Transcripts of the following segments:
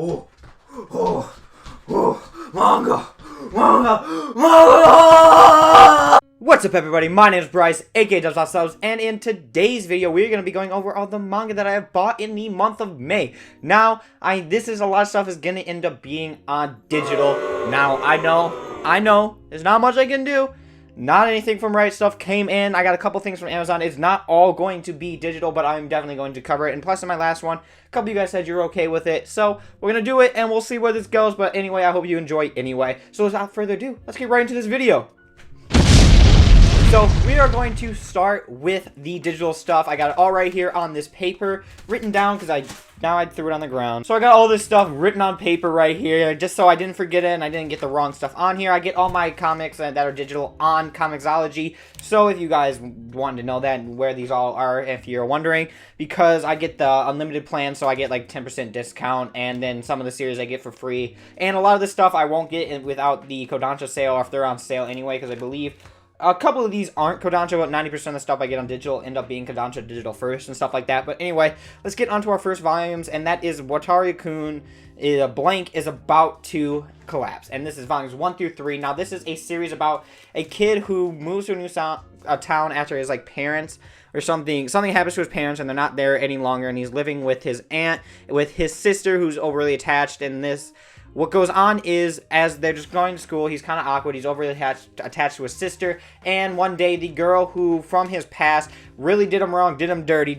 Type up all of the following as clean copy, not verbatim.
Oh, oh, oh, manga! What's up, everybody? My name is Bryce, aka DubsNotSubs, and in today's video, we're going to be going over all the manga that I have bought in the month of May. Now, this is a lot of stuff is going to end up being on digital. Now, I know, there's not much I can do. Not anything from Right Stuff came in. I got a couple things from Amazon. It's not all going to be digital, but I'm definitely going to cover it. And plus, in my last one, a couple of you guys said you're okay with it. So, we're going to do it, and we'll see where this goes. But anyway, I hope you enjoy anyway. So, without further ado, let's get right into this video. So, we are going to start with the digital stuff. I got it all right here on this paper, written down, because I threw it on the ground. So I got all this stuff written on paper right here, just so I didn't forget it and I didn't get the wrong stuff on here. I get all my comics that are digital on Comixology. So if you guys wanted to know that and where these all are, if you're wondering, because I get the unlimited plan, so I get like 10% discount, and then some of the series I get for free. And a lot of the stuff I won't get without the Kodansha sale, or if they're on sale anyway, because I believe a couple of these aren't Kodansha, but 90% of the stuff I get on digital end up being Kodansha digital first and stuff like that. But anyway, let's get on to our first volumes, and that is Wataru-kun Blank is about to collapse. And this is volumes 1 through 3. Now, this is a series about a kid who moves to a new town after his parents or something happens to his parents and they're not there any longer, and he's living with his aunt, with his sister who's overly attached. And what goes on is, as they're just going to school, he's kind of awkward. He's overly attached to his sister. And one day, the girl who, from his past, really did him wrong, did him dirty,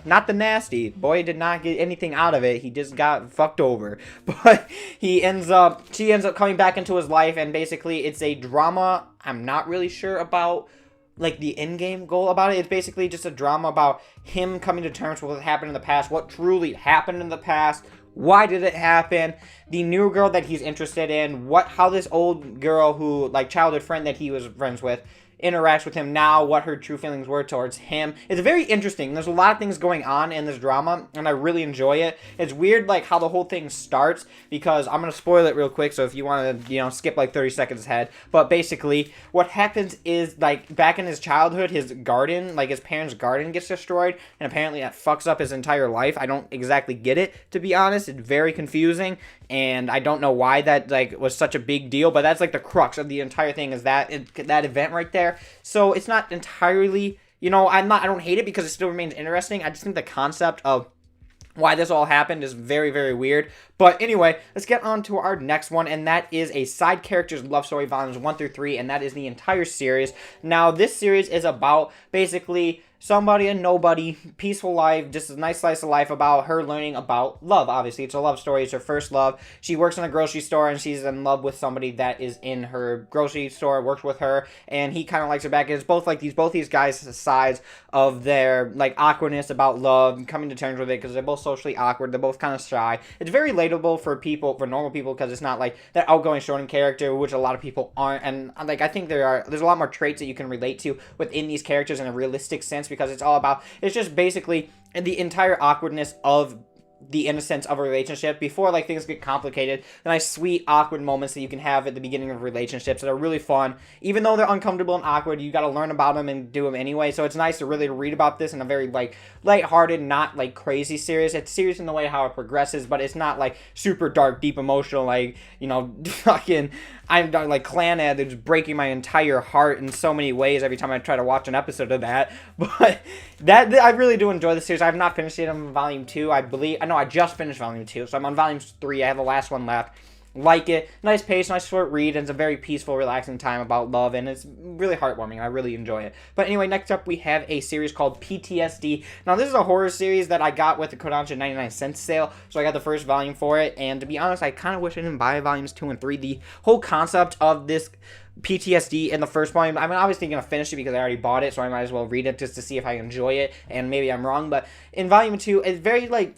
not the nasty. Boy did not get anything out of it. He just got fucked over. But she ends up coming back into his life, and basically, it's a drama. I'm not really sure about the end game goal about it. It's basically just a drama about him coming to terms with what happened in the past, what truly happened in the past. Why did it happen? The new girl that he's interested in, how this old girl who, childhood friend that he was friends with, interacts with him now, what her true feelings were towards him. It's very interesting. There's a lot of things going on in this drama, and I really enjoy it. It's weird, how the whole thing starts, because I'm going to spoil it real quick, so if you want to, skip 30 seconds ahead. But basically, what happens is, back in his childhood, his garden, his parents' garden gets destroyed, and apparently that fucks up his entire life. I don't exactly get it, to be honest. It's very confusing, and I don't know why that, was such a big deal, but that's, the crux of the entire thing, is that event right there. So it's not entirely, I don't hate it because it still remains interesting. I just think the concept of why this all happened is very, very weird. But anyway, let's get on to our next one, and that is a Side Characters Love Story volumes 1 through 3, and that is the entire series. Now, this series is about basically somebody and nobody, peaceful life, just a nice slice of life about her learning about love. Obviously, it's a love story. It's her first love. She works in a grocery store, and she's in love with somebody that is in her grocery store, works with her, and he kind of likes her back. And it's both these guys' sides of their awkwardness about love and coming to terms with it, because they're both socially awkward. They're both kind of shy. It's very relatable for normal people, because it's not that outgoing shonen character, which a lot of people aren't. And I think there's a lot more traits that you can relate to within these characters in a realistic sense, because it's just basically the entire awkwardness of the innocence of a relationship before things get complicated. The nice sweet awkward moments that you can have at the beginning of relationships that are really fun. Even though they're uncomfortable and awkward, you got to learn about them and do them anyway. So it's nice to really read about this in a very lighthearted, not crazy serious. It's serious in the way how it progresses, but it's not super dark, deep, emotional, fucking I'm Clan Ad that's breaking my entire heart in so many ways every time I try to watch an episode of that. But I really do enjoy the series. I have not finished it. I'm on volume 2, I believe. I know I just finished volume 2, so I'm on volume 3. I have the last one left. Like it. Nice pace, nice short read, and it's a very peaceful, relaxing time about love, and it's really heartwarming. I really enjoy it. But anyway, next up we have a series called PTSD. Now, this is a horror series that I got with the Kodansha 99-cent sale, so I got the first volume for it, and to be honest, I kind of wish I didn't buy volumes 2 and 3. The whole concept of this PTSD in the first volume, I'm obviously going to finish it because I already bought it, so I might as well read it just to see if I enjoy it, and maybe I'm wrong, but in volume 2, it's very,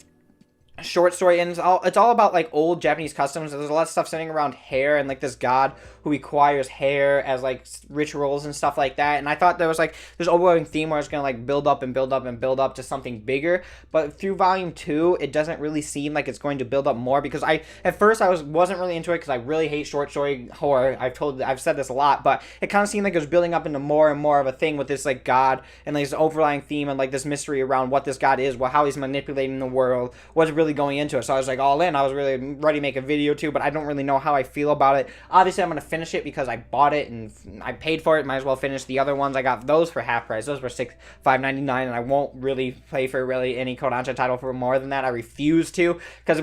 short story, and it's all about old Japanese customs. There's a lot of stuff centering around hair and this god who acquires hair as rituals and stuff like that. And I thought there was this overwhelming theme where it's gonna build up and build up and build up to something bigger. But through volume 2, it doesn't really seem like it's going to build up more, because at first I wasn't really into it because I really hate short story horror. I've said this a lot, but it kind of seemed like it was building up into more and more of a thing with this god and this overlying theme and this mystery around what this god is, how he's manipulating the world, what's really really going into it. So I was like all in. I was really ready to make a video too, but I don't really know how I feel about it. Obviously, I'm going to finish it because I bought it and I paid for it. Might as well finish the other ones. I got those for half price. Those were $5.99, and I won't really pay for really any Kodansha title for more than that. I refuse to, because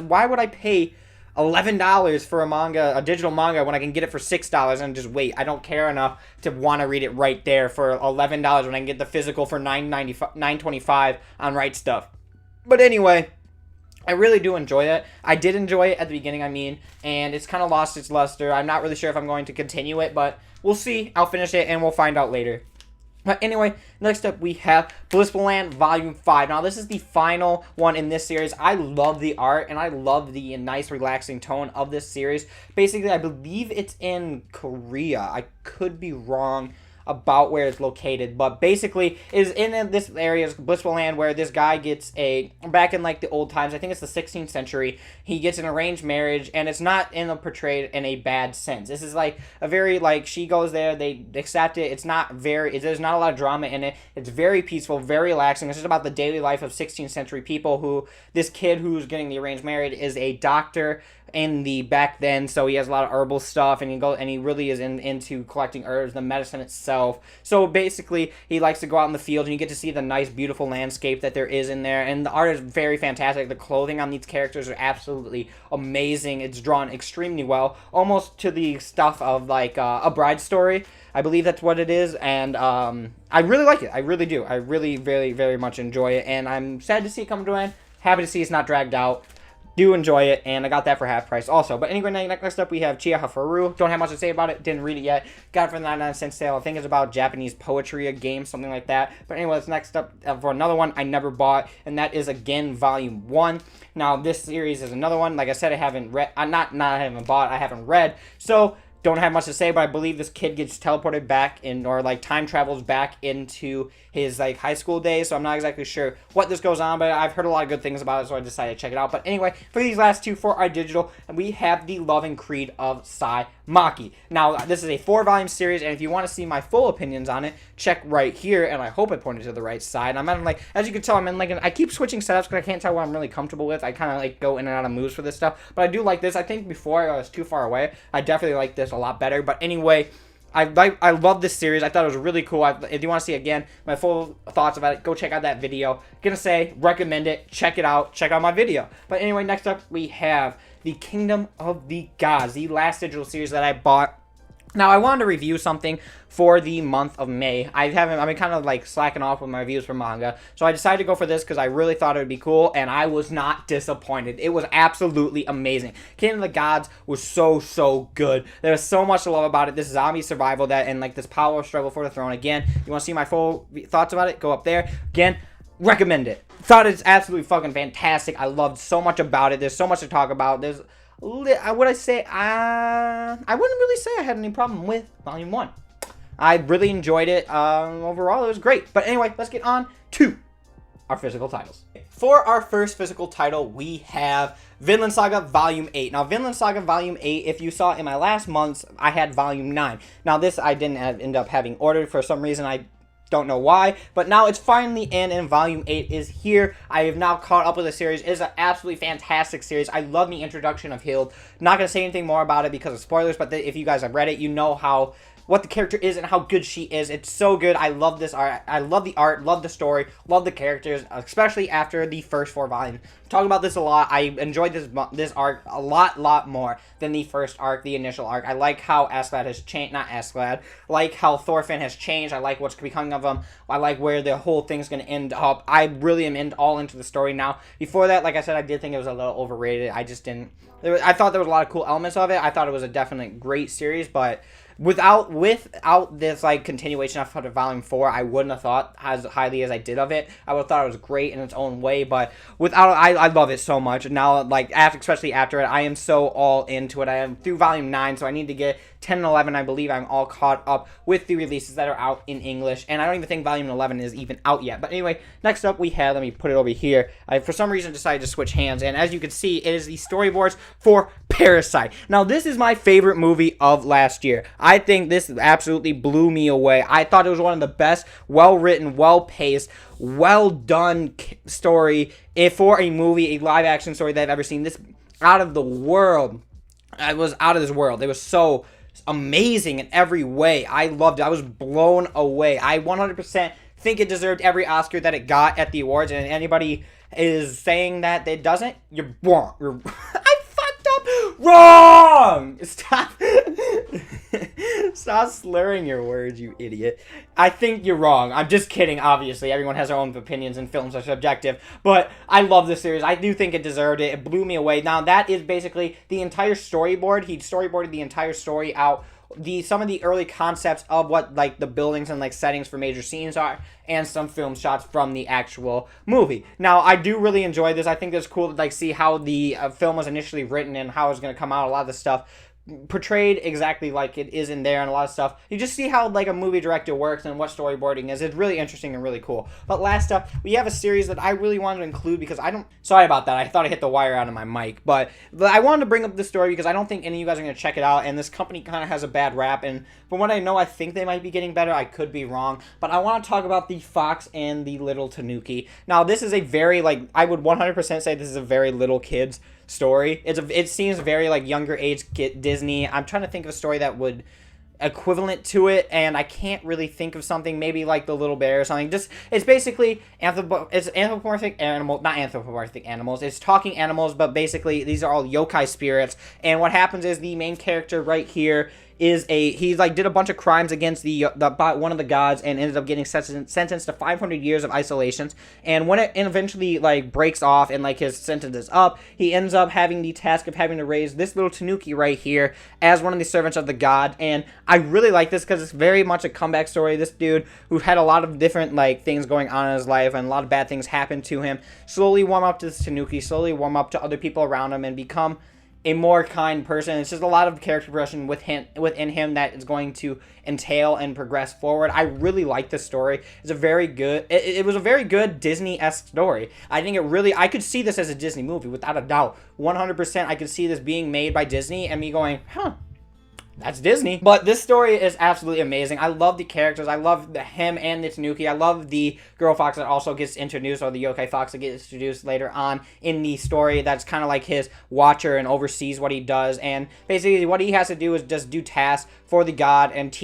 why would I pay $11 for a digital manga, when I can get it for $6 and just wait? I don't care enough to want to read it right there for $11 when I can get the physical for $9.25 on Right Stuff. But anyway, I really do enjoy it. I did enjoy it at the beginning, and it's kind of lost its luster. I'm not really sure if I'm going to continue it, but we'll see. I'll finish it, and we'll find out later. But anyway, next up we have Blissful Land Volume 5. Now, this is the final one in this series. I love the art, and I love the nice, relaxing tone of this series. Basically, I believe it's in Korea. I could be wrong about where it's located, but basically is in this area, Blissful Land, where this guy gets back in like the old times, I think it's the 16th century, he gets an arranged marriage, and it's not portrayed in a bad sense. This is like a very, like, she goes there, they accept it, there's not a lot of drama in it, it's very peaceful, very relaxing. It's just about the daily life of 16th century people. This kid who's getting the arranged marriage is a doctor in the back then, so he has a lot of herbal stuff, and he really is into collecting herbs, the medicine itself. So basically, he likes to go out in the field, and you get to see the nice, beautiful landscape that there is in there, and the art is very fantastic. The clothing on these characters are absolutely amazing. It's drawn extremely well, almost to the stuff of like A Bride's Story. I believe that's what it is, and I really like it. I really do. I really, very, very much enjoy it, and I'm sad to see it come to an end. Happy to see it's not dragged out. Do enjoy it, and I got that for half price also. But anyway, next up we have Chia Haru. Don't have much to say about it. Didn't read it yet. Got it for the 99-cent sale. I think it's about Japanese poetry, a game, something like that. But anyway, it's next up for another one I never bought, and that is, again, Volume 1. Now, this series is another one. Like I said, I haven't read. I haven't bought. I haven't read. So don't have much to say, but I believe this kid gets teleported back or like time travels back into his like high school days. So I'm not exactly sure what this goes on, but I've heard a lot of good things about it, so I decided to check it out. But anyway, for these last two for our digital, we have the Love and Creed of Maki. Now, this is a 4-volume series, and if you want to see my full opinions on it, check right here. And I hope I pointed to the right side. I'm in, like, as you can tell, I'm in like I keep switching setups because I can't tell what I'm really comfortable with. I kind of like go in and out of moods for this stuff, but I do like this. I think before I was too far away, I definitely like this a lot better. But anyway, I love this series. I thought it was really cool. If you want to see, again, my full thoughts about it, go check out that video. Gonna say, recommend it. Check it out. Check out my video. But anyway, next up, we have the Kingdom of the Gods, the last digital series that I bought. Now, I wanted to review something for the month of May. I've been kind of like slacking off with my reviews for manga, so I decided to go for this because I really thought it would be cool, and I was not disappointed. It was absolutely amazing. Kingdom of the Gods was so good. There was so much to love about it. This zombie survival and like this power struggle for the throne. Again, you want to see my full thoughts about it? Go up there. Again, recommend it. Thought it's absolutely fucking fantastic. I loved so much about it. There's so much to talk about. I wouldn't really say I had any problem with Volume 1. I really enjoyed it. Overall, it was great. But anyway, let's get on to our physical titles. For our first physical title, we have Vinland Saga Volume 8. Now, Vinland Saga Volume 8, if you saw in my last months, I had Volume 9. Now, this I didn't end up having ordered for some reason. I don't know why, but now it's finally in, and Volume 8 is here. I have now caught up with the series. It is an absolutely fantastic series. I love the introduction of Hild. Not going to say anything more about it because of spoilers, but if you guys have read it, you know what the character is and how good she is. It's so good. I love this art. I love the art, love the story, love the characters, especially after the first 4 volumes. Talk about this a lot. I enjoyed this arc a lot more than the first arc, the initial arc. I like how Askeladd has changed, not Askeladd, like how Thorfinn has changed. I like what's becoming of him. I like where the whole thing's going to end up. I really am all into the story now. Before that, like I said, I did think it was a little overrated. I just didn't. I thought there was a lot of cool elements of it. I thought it was a definite great series, but without this like continuation of Volume 4, I wouldn't have thought as highly as I did of it. I would have thought it was great in its own way, but I love it so much. And now, like, especially after it, I am so all into it. I am through Volume 9, so I need to get 10 and 11. I believe I'm all caught up with the releases that are out in English, and I don't even think Volume 11 is even out yet. But anyway, next up we have, let me put it over here. I for some reason decided to switch hands, and as you can see, it is the storyboards for Parasite. Now, this is my favorite movie of last year. I think this absolutely blew me away. I thought it was one of the best, well-written, well-paced, well-done story for a movie, a live-action story that I've ever seen. This out of the world. It was out of this world. It was so amazing in every way. I loved it. I was blown away. I 100% think it deserved every Oscar that it got at the awards, and anybody is saying that it doesn't, you're wrong. I fucked up. Wrong. Stop. Stop slurring your words, you idiot. I think you're wrong. I'm just kidding, obviously. Everyone has their own opinions and films are subjective. But I love this series. I do think it deserved it. It blew me away. Now, that is basically the entire storyboard. He storyboarded the entire story out. Some of the early concepts of what like the buildings and like settings for major scenes are, and some film shots from the actual movie. Now, I do really enjoy this. I think it's cool to like see how the film was initially written and how it's going to come out. A lot of the stuff portrayed exactly like it is in there, and a lot of stuff you just see how like a movie director works and what storyboarding is. It's really interesting and really cool. But last up, we have a series that I really wanted to include because sorry about that, I thought I hit the wire out of my mic, but I wanted to bring up this story because I don't think any of you guys are going to check it out, and this company kind of has a bad rap, and from what I know, I think they might be getting better. I could be wrong, but I want to talk about the Fox and the Little Tanuki. Now, this is a very like, I would 100% say this is a very little kids story. It seems very like younger age Disney. I'm trying to think of a story that would equivalent to it, and I can't really think of something. Maybe like the Little Bear or something. Just it's basically it's anthropomorphic animal, not anthropomorphic animals. It's talking animals, but basically these are all yokai spirits. And what happens is the main character right here is he like did a bunch of crimes against the one of the gods and ended up getting sentenced to 500 years of isolations. And when it eventually like breaks off and like his sentence is up, he ends up having the task of having to raise this little Tanuki right here as one of the servants of the god. And I really like this because it's very much a comeback story. This dude who had a lot of different like things going on in his life and a lot of bad things happened to him, slowly warm up to this Tanuki, slowly warm up to other people around him, and become a more kind person. It's just a lot of character progression within him that is going to entail and progress forward. I really like this story. It's a very good, it was a very good Disney-esque story. I think I could see this as a Disney movie without a doubt. 100% I could see this being made by Disney and me going, huh, that's Disney. But this story is absolutely amazing. I love the characters. I love him and the Tanuki. I love the girl fox that also gets introduced, or the yokai fox that gets introduced later on in the story. That's kind of like his watcher and oversees what he does. And basically what he has to do is just do tasks for the god and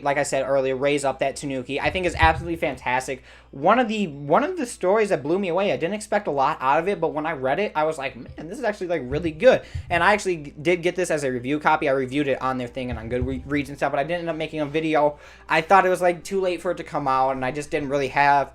like I said earlier, raise up that Tanuki. I think is absolutely fantastic. One of the stories that blew me away. I didn't expect a lot out of it, but when I read it, I was like, man, this is actually like really good. And I actually did get this as a review copy. I reviewed it on their thing and on Goodreads and stuff, but I didn't end up making a video. I thought it was like too late for it to come out, and I just didn't really have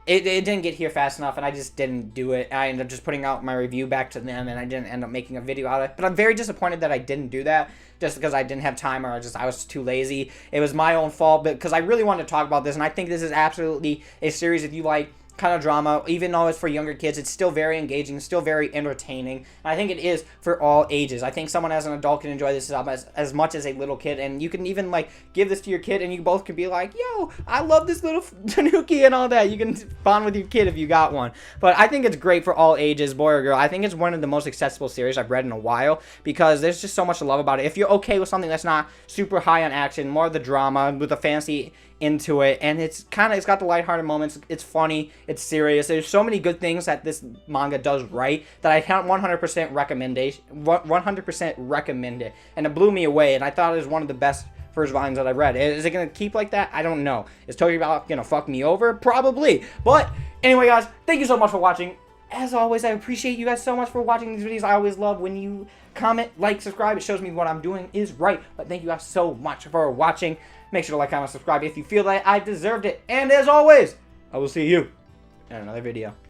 it didn't get here fast enough, and I just didn't do it. I ended up just putting out my review back to them, and I didn't end up making a video out of it. But I'm very disappointed that I didn't do that, just because I didn't have time, or I was too lazy. It was my own fault, because I really wanted to talk about this, and I think this is absolutely a series if you like kind of drama. Even though it's for younger kids, it's still very engaging, still very entertaining, and I think it is for all ages. I think someone as an adult can enjoy this as much as a little kid, and you can even like give this to your kid and you both can be like, yo, I love this little Tanuki and all that. You can bond with your kid if you got one. But I think it's great for all ages, boy or girl. I think it's one of the most accessible series I've read in a while, because there's just so much to love about it. If you're okay with something that's not super high on action, more of the drama with the fantasy into it, and it's got the lighthearted moments, it's funny, it's serious. There's so many good things that this manga does right that I can't 100% recommend it, and it blew me away, and I thought it was one of the best first volumes that I've read. Is it gonna keep like that? I don't know. Is Tokyo about gonna fuck me over? Probably. But anyway, guys, thank you so much for watching. As always, I appreciate you guys so much for watching these videos. I always love when you comment, like, subscribe. It shows me what I'm doing is right. But thank you guys so much for watching. Make sure to like, comment, subscribe if you feel that I deserved it. And as always, I will see you in another video.